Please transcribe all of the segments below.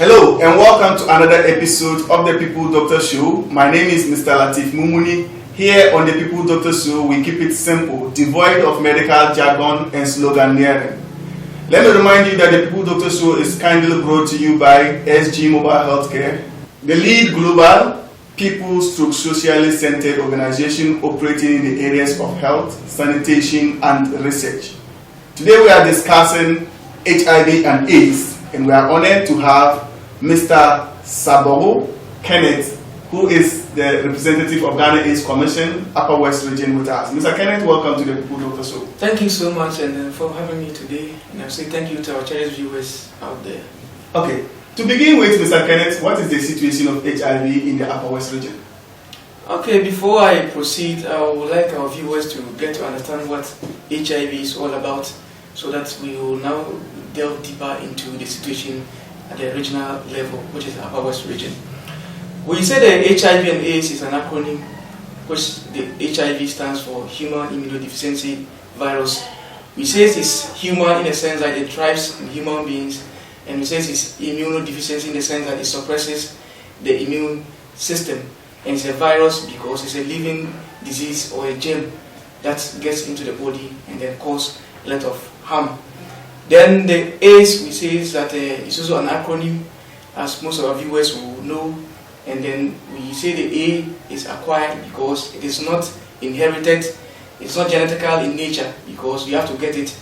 Hello and welcome to another episode of the People Doctor Show. My name is Mr. Latif Mumuni. Here on the People Doctor Show, we keep it simple, devoid of medical jargon and sloganeering. Let me remind you that the People Doctor Show is kindly brought to you by SG Mobile Healthcare, the lead global people/socially centered organization operating in the areas of health, sanitation, and research. Today we are discussing HIV and AIDS, and we are honored to have Mr. Saboro Kenneth, who is the representative of Ghana AIDS Commission, Upper West Region with us. Mr. Kenneth, welcome to the People Doctor Show. Thank you so much and for having me today. And I say thank you to our cherished viewers out there. Okay, to begin with, Mr. Kenneth, what is the situation of HIV in the Upper West Region? Okay, before I proceed, I would like our viewers to get to understand what HIV is all about, so that we will now delve deeper into the situation at the regional level, which is the Upper West Region. We say that HIV and AIDS is an acronym, which the HIV stands for Human Immunodeficiency Virus. We say it's human in the sense that it thrives in human beings, and we say it's immunodeficiency in the sense that it suppresses the immune system. And it's a virus because it's a living disease or a germ that gets into the body and then causes a lot of harm. Then the AIDS, we say that it's also an acronym, as most of our viewers will know. And then we say the A is acquired because it is not inherited, it's not genetical in nature, because you have to get it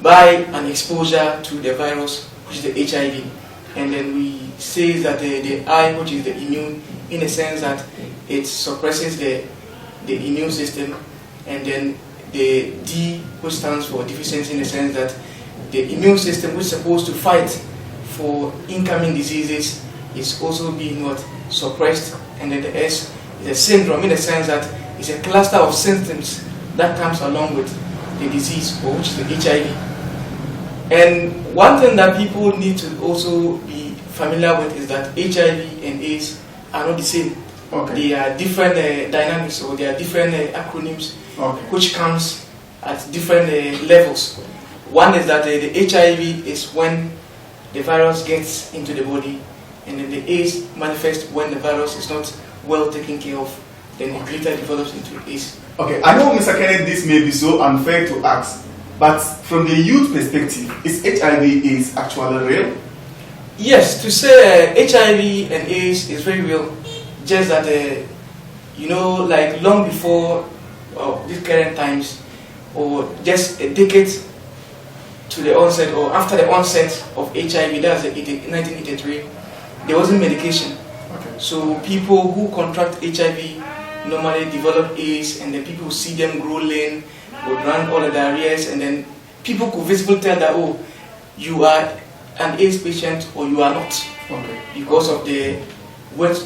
by an exposure to the virus, which is the HIV. And then we say that the I, which is the immune, in a sense that it suppresses the immune system. And then the D, which stands for deficiency, in the sense that the immune system, which is supposed to fight for incoming diseases, is also being suppressed. And then the S is a syndrome, in the sense that it's a cluster of symptoms that comes along with the disease, or which is the HIV. And one thing that people need to also be familiar with is that HIV and AIDS are not the same. Okay. They are different dynamics, or they are different acronyms, which comes at different levels. One is that the HIV is when the virus gets into the body, and then the AIDS manifests when the virus is not well taken care of, then it later develops into AIDS. Okay, I know, Mr. Kenneth, this may be so unfair to ask, but from the youth perspective, is HIV/AIDS actually real? Yes, to say HIV and AIDS is very real, just that, like long before these current times, or just a decade to the onset, or after the onset of HIV, that's 1983, there wasn't medication. Okay. So people who contract HIV normally develop AIDS, and then people who see them grow lean, would run all the diarrheas, and then people could visibly tell that, oh, you are an AIDS patient or you are not, because of the weight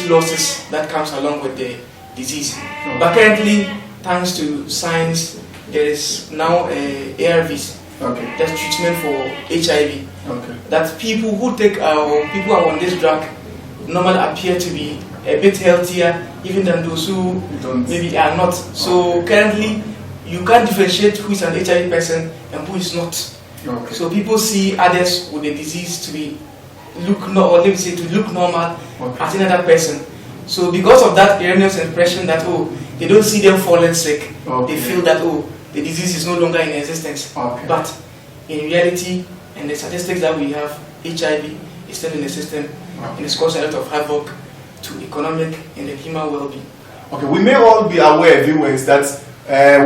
losses that comes along with the disease. But currently, thanks to science, there is now ARVs, that's treatment for HIV. That people who take people are on this drug normally appear to be a bit healthier, even than those who maybe are not. So currently, you can't differentiate who is an HIV person and who is not. So people see others with the disease to look normal as another person. So because of that erroneous impression that they don't see them falling sick, they feel that the disease is no longer in existence. But in reality, and the statistics that we have, HIV is still in the system, and it's causing a lot of havoc to economic and the human well-being. Okay, we may all be aware, viewers, that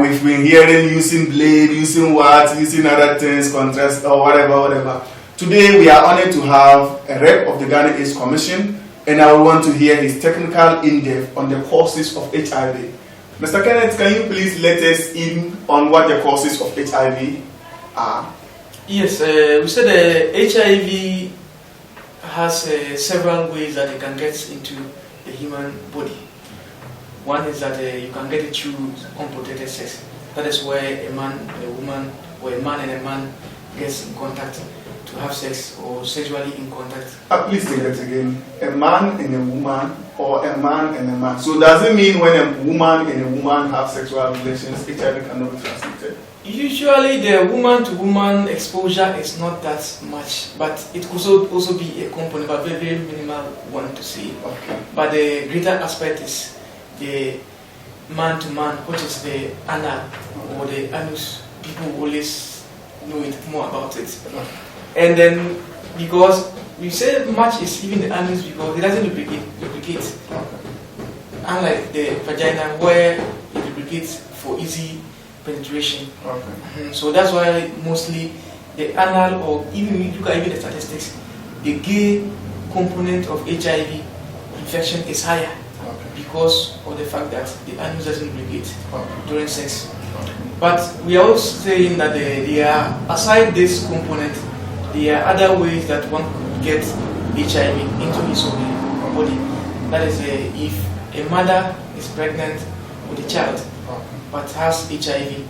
we've been hearing using blade, using using other things, contrast, or whatever. Today we are honored to have a rep of the Ghana AIDS Commission, and I want to hear his technical in-depth on the causes of HIV. Mr. Kenneth, can you please let us in on what the causes of HIV are? Yes, we said HIV has several ways that it can get into the human body. One is that you can get it through unprotected sex. That is where a man and a woman, or a man and a man gets in contact to have sex, or sexually in contact. Please take that again. A man and a woman, or a man and a man. So does it mean when a woman and a woman have sexual relations, HIV cannot be transmitted? Usually the woman-to-woman exposure is not that much, but it could also be a component, but very, very minimal one to see. Okay. But the greater aspect is the man-to-man, which is the anal or the anus. People always know it more about it. And then because we say much is even the anus because it doesn't lubricate. Unlike the vagina where it lubricates for easy penetration. Okay. So that's why mostly the anal, or even if you look at even the statistics, the gay component of HIV infection is higher because of the fact that the anus doesn't lubricate during sex. But we are also saying that there are, aside this component, there are other ways that one could get HIV into his own body. That is, if a mother is pregnant with a child but has HIV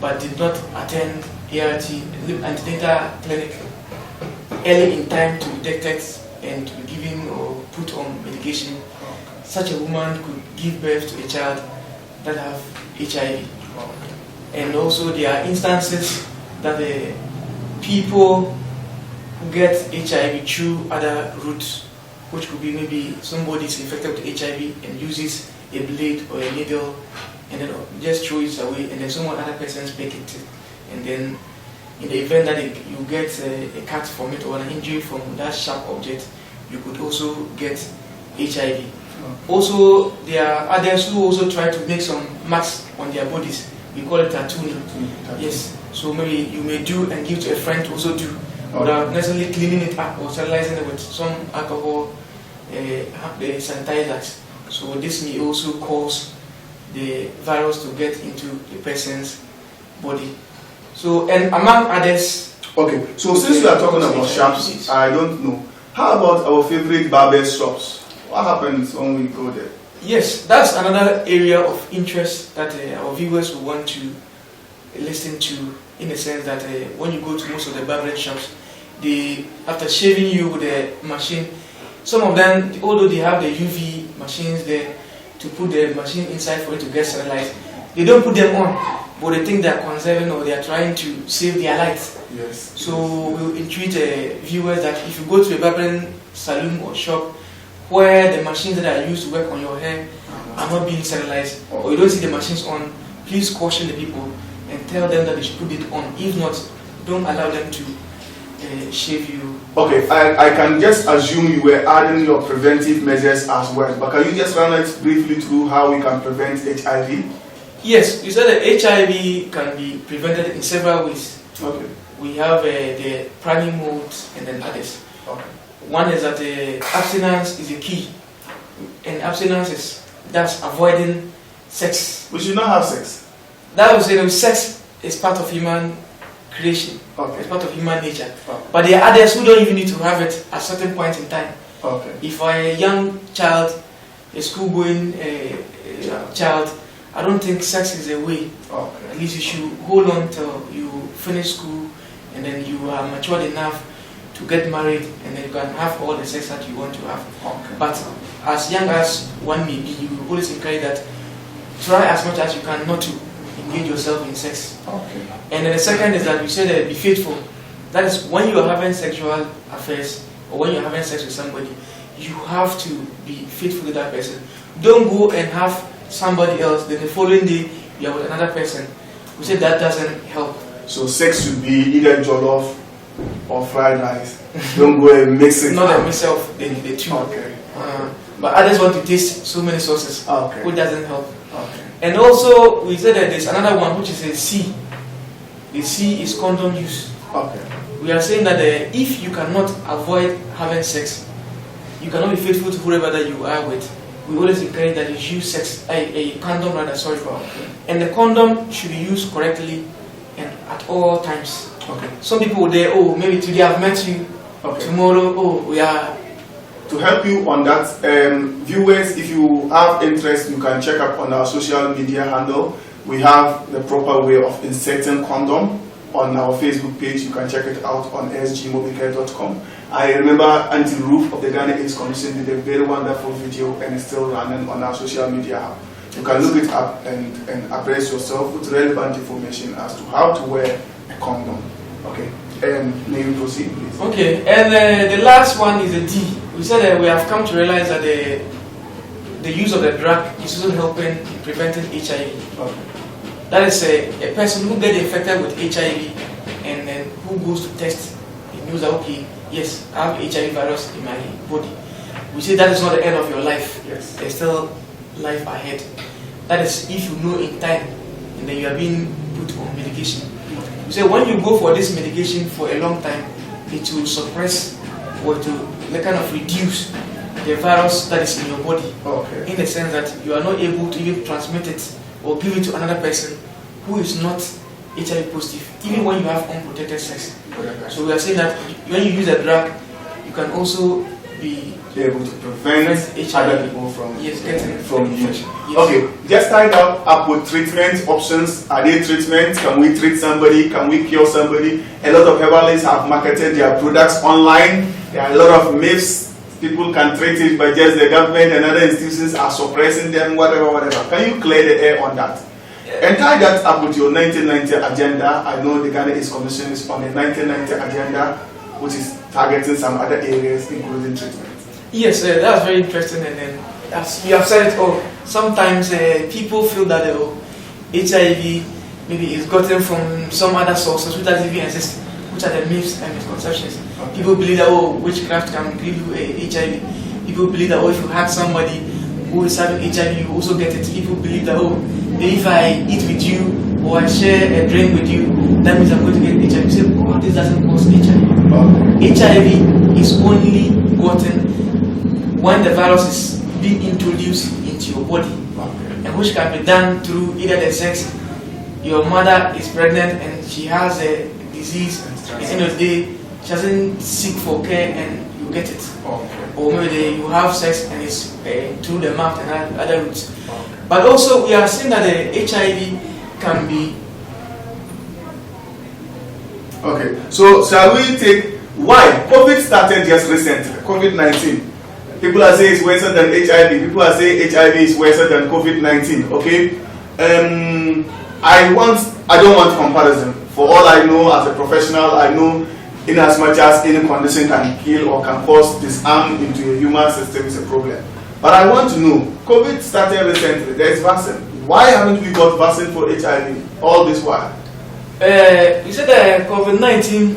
but did not attend ART, antenatal clinic, early in time to detect and to be given or put on medication, such a woman could give birth to a child that have HIV. And also there are instances that the people who get HIV through other routes, which could be maybe somebody is infected with HIV and uses a blade or a needle and then just throws it away, and then someone other person's pick it, and then in the event that you get a cut from it or an injury from that sharp object, you could also get HIV. Also, there are others who also try to make some marks on their bodies. We call it tattooing. Yes. So maybe you may do and give to a friend to also do, without necessarily cleaning it up or sterilizing it with some alcohol, the sanitizers. So this may also cause the virus to get into the person's body. So, and among others. Okay, so since we are talking about shops, I don't know. How about our favorite barber shops? What happens when we go there? Yes, that's another area of interest that our viewers will want to listen to, in the sense that when you go to most of the barber shops, after shaving you with a machine, some of them, although they have the UV machines there to put the machine inside for it to get sterilized, they don't put them on, but they think they are conserving or they are trying to save their lives. Yes. So we'll entreat viewers that if you go to a barbering salon or shop where the machines that are used to work on your hair are not being sterilized, or you don't see the machines on, please caution the people and tell them that they should put it on. If not, don't allow them to shave you. Okay, I can just assume you were adding your preventive measures as well, but can you just run us briefly through how we can prevent HIV? Yes, you said that HIV can be prevented in several ways. Okay. We have the priming modes and then others. Okay. One is that abstinence is a key, and abstinence that's avoiding sex. We should not have sex. That was sex is part of human creation. Okay. It's part of human nature. Okay. But there are others who don't even need to have it at certain point in time. Okay. If a young child, a school-going child, I don't think sex is a way. Okay. At least you should hold on till you finish school and then you are matured enough to get married, and then you can have all the sex that you want to have. Okay. But as young as one may be, you always encourage that try as much as you can not to engage yourself in sex. Okay. And then the second is that you say that be faithful. That is, when you are having sexual affairs or when you are having sex with somebody, you have to be faithful to that person. Don't go and have somebody else, then the following day you are with another person. We say that doesn't help. So sex should be either jollof or fried rice. Don't go and mix it. Not a myself, the two. Okay. But others want to taste so many sauces, okay, which doesn't help. Okay. And also, we said that there's another one, which is a C. The C is condom use. Okay. We are saying that if you cannot avoid having sex, you cannot be faithful to whoever that you are with. We always encourage that you use a condom rather, sorry for. And the condom should be used correctly and at all times. Okay. Some people there, maybe today I've met you. Okay. Tomorrow, we are. To help you on that, viewers, if you have interest, you can check up on our social media handle. We have the proper way of inserting condom on our Facebook page. You can check it out on sgmobilecare.com. I remember Auntie Ruth of the Ghana AIDS Commission did a very wonderful video and it's still running on our social media. You can look it up and appraise yourself with relevant information as to how to wear a condom. Okay, may you proceed, please? Okay, and the last one is a D. We said that we have come to realize that the use of the drug is also helping in preventing HIV. Okay. That is a person who gets infected with HIV and then who goes to test, he knows that, okay, yes, I have HIV virus in my body. We say that is not the end of your life. Yes. There's still life ahead. That is if you know in time and then you are being put on medication. We say when you go for this medication for a long time, it will suppress or to kind of reduce the virus that is in your body. Okay. In the sense that you are not able to even transmit it or give it to another person who is not HIV positive, even when you have unprotected sex. Okay. So we are saying that when you use a drug, you can also be able to prevent other people from getting from you. Yes. Okay, just tie that up with treatment options. Are there treatments? Can we treat somebody? Can we cure somebody? A lot of herbalists have marketed their products online. There are a lot of myths. People can treat it, but just the government and other institutions are suppressing them, whatever. Can you clear the air on that? And tie that up with your 1990 agenda. I know the Ghana East Commission is on the 1990 agenda, which is targeting some other areas, including treatment. Yes, that's very interesting. And then, as you have said, sometimes people feel that HIV maybe is gotten from some other sources which doesn't even exist, which are the myths and misconceptions. Okay. People believe that witchcraft can give you HIV. People believe that if you hug somebody who is having HIV, you also get it. People believe that if I eat with you or I share a drink with you, that means I'm going to get HIV. You say, this doesn't cause HIV. Okay. HIV is only gotten when the virus is being introduced into your body, okay, and which can be done through either the sex. Your mother is pregnant and she has a disease, at the end of the day, she doesn't seek for care and you get it. Okay. Or maybe you have sex and it's through the mouth and other routes. Okay. But also we are seeing that the HIV can be... Okay, so shall we take why COVID started just recently, COVID-19. People are saying it's worse than HIV. People are saying HIV is worse than COVID-19. Okay, I don't want comparison. For all I know, as a professional, I know in as much as any condition can kill or can cause disarm into a human system is a problem. But I want to know, COVID started recently. There is vaccine. Why haven't we got vaccine for HIV all this while? You said that COVID-19,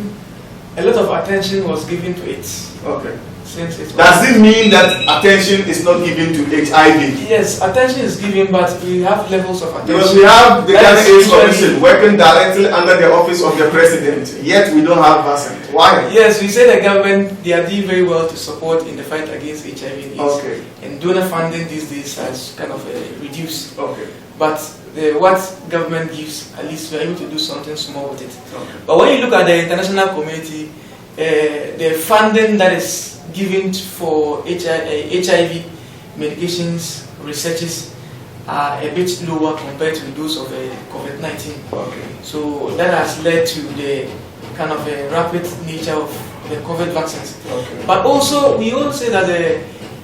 a lot of attention was given to it. Okay. Does it mean that attention is not given to HIV? Yes, attention is given, but we have levels of attention. Because we have the Ghana AIDS Commission working directly under the office of the president, yet we don't have vaccine. Why? Yes, we say the government, they are doing very well to support in the fight against HIV and AIDS. Okay. And donor funding these days has kind of reduced. Okay. But what government gives, at least we are able to do something small with it. Okay. But when you look at the international community, the funding that is given for HIV medications, researches are a bit lower compared to those of COVID-19. Okay. So that has led to the kind of a rapid nature of the COVID vaccines. Okay. But also, we all say that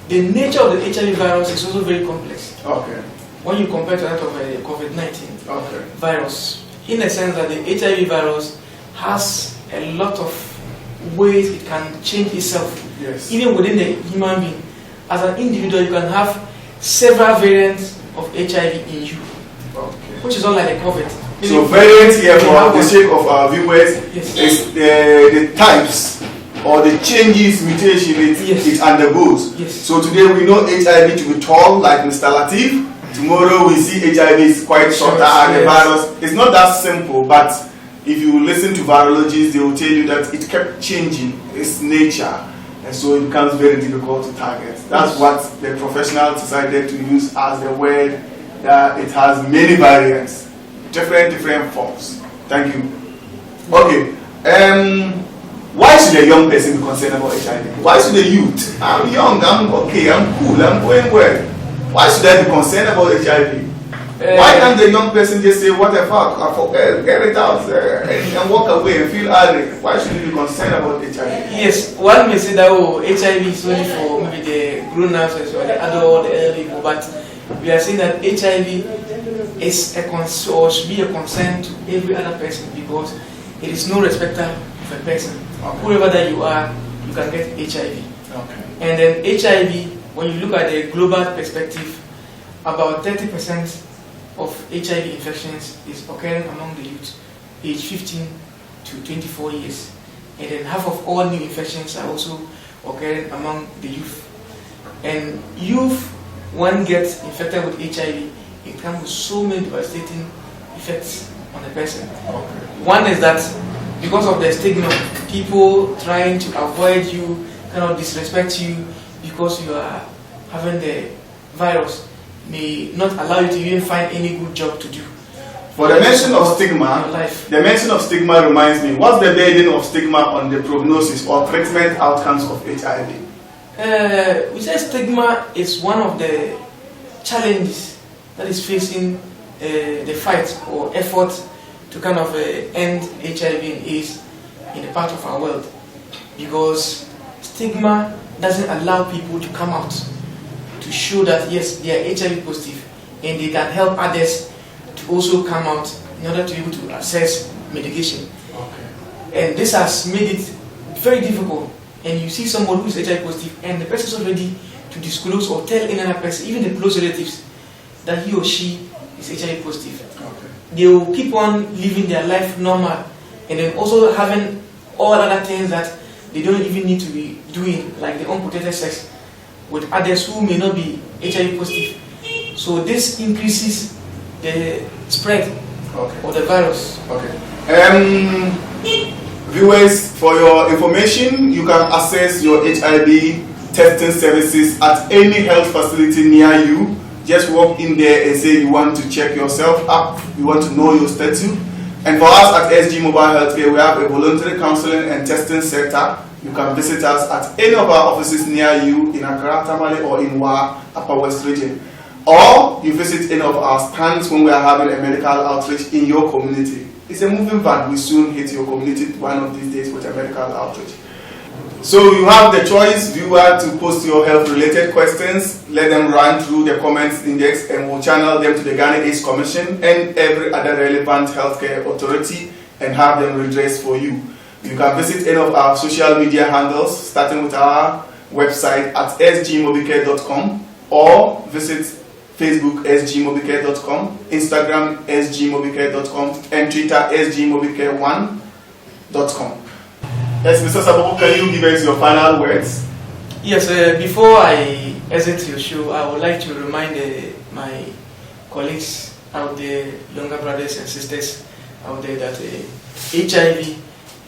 the nature of the HIV virus is also very complex. Okay. When you compare to that of a COVID-19 virus, in the sense that the HIV virus has a lot of ways it can change itself. Yes. Even within the human being, as an individual, you can have several variants of HIV in you, which is not like a COVID. So variants here, for the sake of our viewers, yes, is the types or the changes, mutation it undergoes. Yes. So today we know HIV to be tall, like Mr. Latif. Tomorrow we see HIV is quite shorter, and the virus. It's not that simple, but if you listen to virologists, they will tell you that it kept changing its nature, and so it becomes very difficult to target. That's what the professionals decided to use as the word, that it has many variants, different forms. Thank you. Okay. Why should a young person be concerned about HIV? Why should a youth? I'm young, I'm okay, I'm cool, I'm going well. Why should I be concerned about HIV? Why can't the young person just say, what the fuck, I forget, get it out and walk away and feel angry? Why should you be concerned about HIV? Yes, one may say that HIV is only for maybe the grown-ups or the adult, the elderly people, but we are saying that HIV is or should be a concern to every other person, because it is no respecter of a person. Okay. Whoever that you are, you can get HIV. Okay. And then HIV, when you look at the global perspective, about 30% of HIV infections is occurring among the youth, age 15 to 24 years. And then half of all new infections are also occurring among the youth. And youth, when gets infected with HIV, it comes with so many devastating effects on the person. Okay. One is that because of the stigma, people trying to avoid you, kind of disrespect you because you are having the virus, may not allow you to even find any good job to do. For the mention of stigma, reminds me, what's the burden of stigma on the prognosis or treatment outcomes of HIV? We say stigma is one of the challenges that is facing the fight or effort to kind of end HIV and AIDS in a part of our world, because stigma doesn't allow people to come out to show that yes, they are HIV positive and they can help others to also come out in order to be able to access medication. Okay. And this has made it very difficult. And you see someone who is HIV positive and the person is not ready to disclose or tell any other person, even the close relatives, that he or she is HIV positive. Okay. They will keep on living their life normal, and then also having all other things that they don't even need to be doing, like the unprotected sex with others who may not be HIV positive. So this increases the spread of the virus. Okay. Viewers, for your information, you can access your HIV testing services at any health facility near you. Just walk in there and say you want to check yourself up, you want to know your status. And for us at SG Mobile Healthcare, we have a voluntary counseling and testing center. You can visit us at any of our offices near you in Accra, Tamale, or in Wa, Upper West region. Or you visit any of our stands when we are having a medical outreach in your community. It's a moving van. We soon hit your community one of these days with a medical outreach. So you have the choice, viewer, to post your health-related questions. Let them run through the comments index, and we'll channel them to the Ghana AIDS Commission and every other relevant healthcare authority and have them redressed for you. You can visit any of our social media handles, starting with our website at sgmobicare.com, or visit Facebook sgmobicare.com, Instagram sgmobicare.com, and Twitter sgmobicare1.com. Yes, Mr. Sabobo, can you give us your final words? Yes, before I exit your show, I would like to remind my colleagues out there, younger brothers and sisters out there, that HIV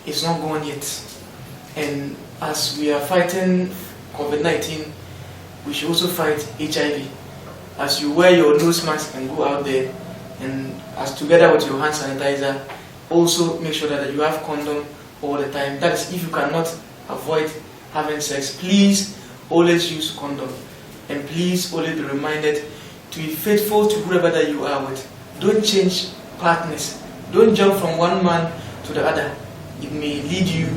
is not gone yet. And as we are fighting COVID-19, we should also fight HIV. As you wear your nose mask and go out there, and as together with your hand sanitizer, also make sure that you have condom all the time. That is, if you cannot avoid having sex, please always use condom. And please always be reminded to be faithful to whoever that you are with. Don't change partners. Don't jump from one man to the other. It may lead you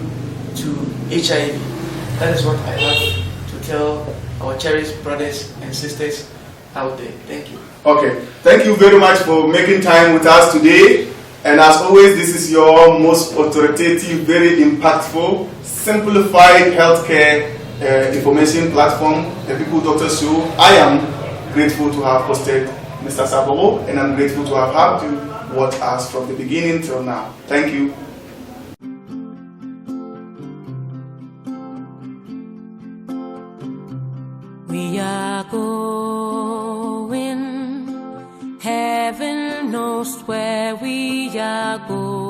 to HIV. That is what I have to tell our cherished brothers and sisters out there. Thank you. Okay. Thank you very much for making time with us today. And as always, this is your most authoritative, very impactful, simplified healthcare information platform, the People Doctor Show. I am grateful to have hosted Mr. Sabobo, and I'm grateful to have had you watch us from the beginning till now. Thank you. We are going, heaven knows where we are going.